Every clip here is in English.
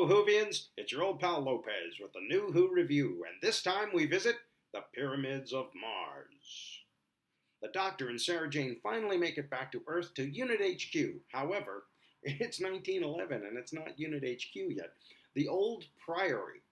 Hello, Whovians. It's your old pal Lopez with the new Who review, and this time we visit the Pyramids of Mars. The Doctor and Sarah Jane finally make it back to Earth to Unit HQ. However, it's 1911 and it's not Unit HQ yet. The old Priory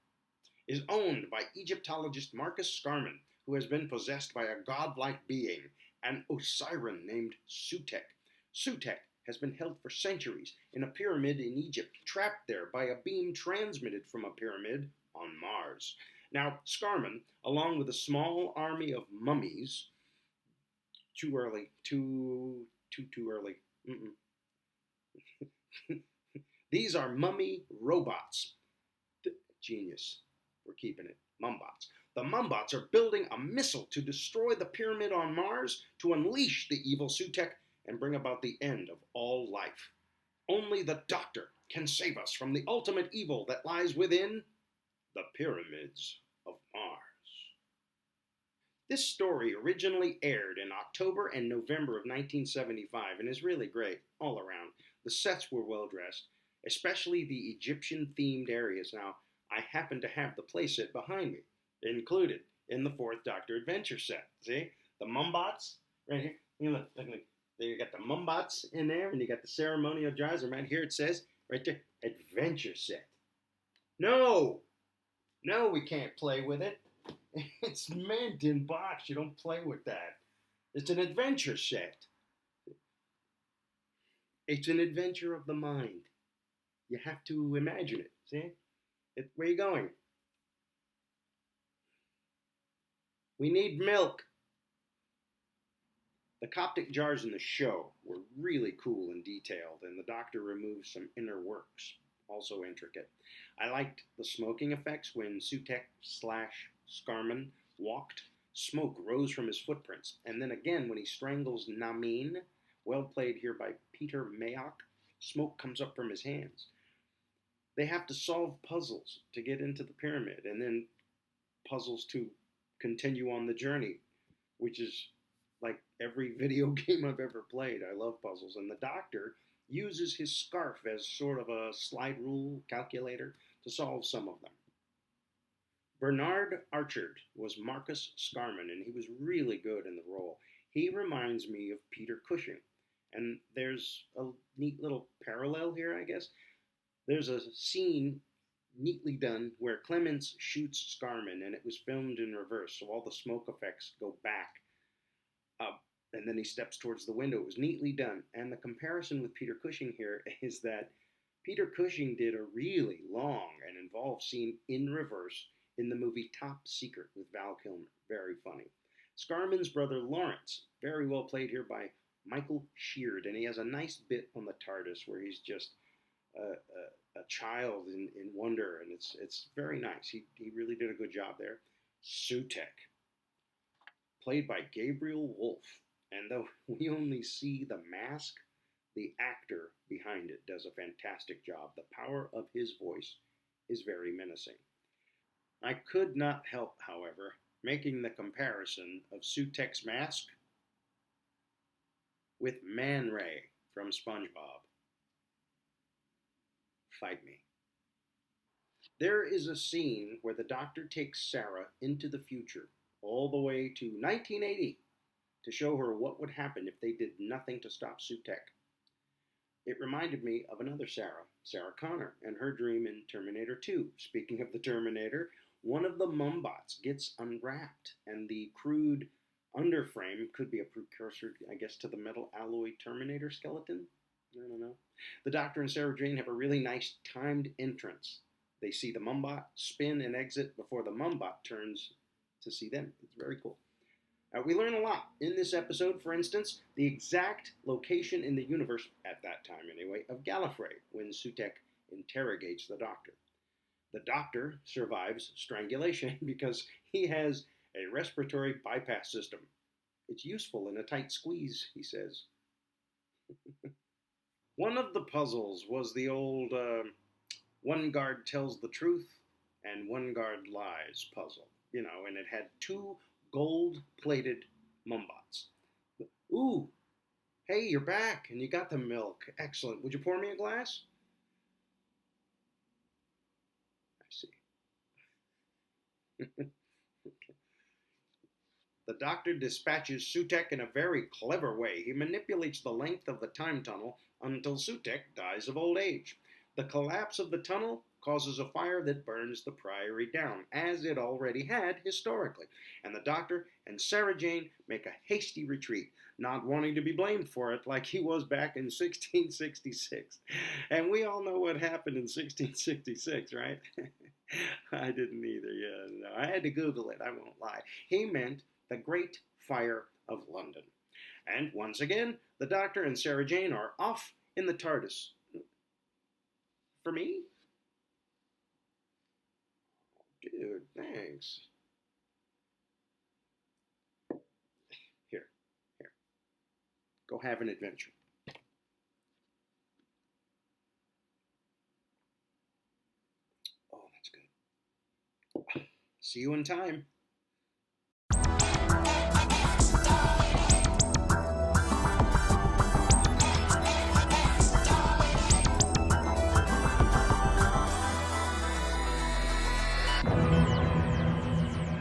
is owned by Egyptologist Marcus Scarman, who has been possessed by a godlike being, an Osiran named Sutekh. Sutekh has been held for centuries in a pyramid in Egypt, trapped there by a beam transmitted from a pyramid on Mars. Now, Scarman, along with a small army of mummies, too early, too early. These are mummy robots. Genius. We're keeping it. Mumbots. The Mumbots are building a missile to destroy the pyramid on Mars to unleash the evil Sutekh and bring about the end of all life. Only the Doctor can save us from the ultimate evil that lies within the Pyramids of Mars. This story originally aired in October and November of 1975 and is really great all around. The sets were well dressed, especially the Egyptian-themed areas. Now, I happen to have the playset behind me, included in the Fourth Doctor Adventure set. See? The Mumbots, right here. Look. There you got the Mumbots in there, and you got the ceremonial jars, and right here it says, right there, Adventure set. No, we can't play with it. It's meant in box. You don't play with that. It's an adventure set. It's an adventure of the mind. You have to imagine it. See? Where are you going? We need milk. The Coptic jars in the show were really cool and detailed, and the Doctor removed some inner works, also intricate. I liked the smoking effects when Sutekh/Scarman walked. Smoke rose from his footprints, and then again when he strangles Namine, well played here by Peter Mayock, smoke comes up from his hands. They have to solve puzzles to get into the pyramid, and then puzzles to continue on the journey, which is like every video game I've ever played. I love puzzles. And the Doctor uses his scarf as sort of a slide rule calculator to solve some of them. Bernard Archard was Marcus Scarman, and he was really good in the role. He reminds me of Peter Cushing. And there's a neat little parallel here, I guess. There's a scene neatly done where Clements shoots Scarman, and it was filmed in reverse, so all the smoke effects go back. And then he steps towards the window. It was neatly done. And the comparison with Peter Cushing here is that Peter Cushing did a really long and involved scene in reverse in the movie Top Secret with Val Kilmer. Very funny. Scarman's brother Lawrence, very well played here by Michael Sheard. And he has a nice bit on the TARDIS where he's just a child in wonder. And it's very nice. He really did a good job there. Sutekh, played by Gabriel Wolf. And though we only see the mask, the actor behind it does a fantastic job. The power of his voice is very menacing. I could not help, however, making the comparison of Sutekh's mask with Man Ray from SpongeBob. Fight me. There is a scene where the Doctor takes Sarah into the future, all the way to 1980, to show her what would happen if they did nothing to stop Sutekh. It reminded me of another Sarah, Sarah Connor, and her dream in Terminator 2. Speaking of the Terminator, one of the Mumbots gets unwrapped, and the crude underframe could be a precursor, I guess, to the metal alloy Terminator skeleton? I don't know. The Doctor and Sarah Jane have a really nice timed entrance. They see the Mumbot spin and exit before the Mumbot turns to see them. It's very cool. We learn a lot in this episode. For instance, the exact location in the universe, at that time anyway, of Gallifrey when Sutekh interrogates the Doctor. The Doctor survives strangulation because he has a respiratory bypass system. It's useful in a tight squeeze, he says. One of the puzzles was the old one guard tells the truth and one guard lies puzzle. And it had two gold-plated Mumbots. Ooh, hey, you're back, and you got the milk. Excellent. Would you pour me a glass? The Doctor dispatches Sutekh in a very clever way. He manipulates the length of the time tunnel until Sutekh dies of old age. The collapse of the tunnel causes a fire that burns the Priory down, as it already had historically, and the Doctor and Sarah Jane make a hasty retreat, not wanting to be blamed for it like he was back in 1666. And we all know what happened in 1666, right? I didn't either. Yeah, no, I had to Google it. I won't lie. He meant the Great Fire of London. And once again, the Doctor and Sarah Jane are off in the TARDIS. For me? Dude, thanks. Here, here. Go have an adventure. Oh, that's good. See you in time.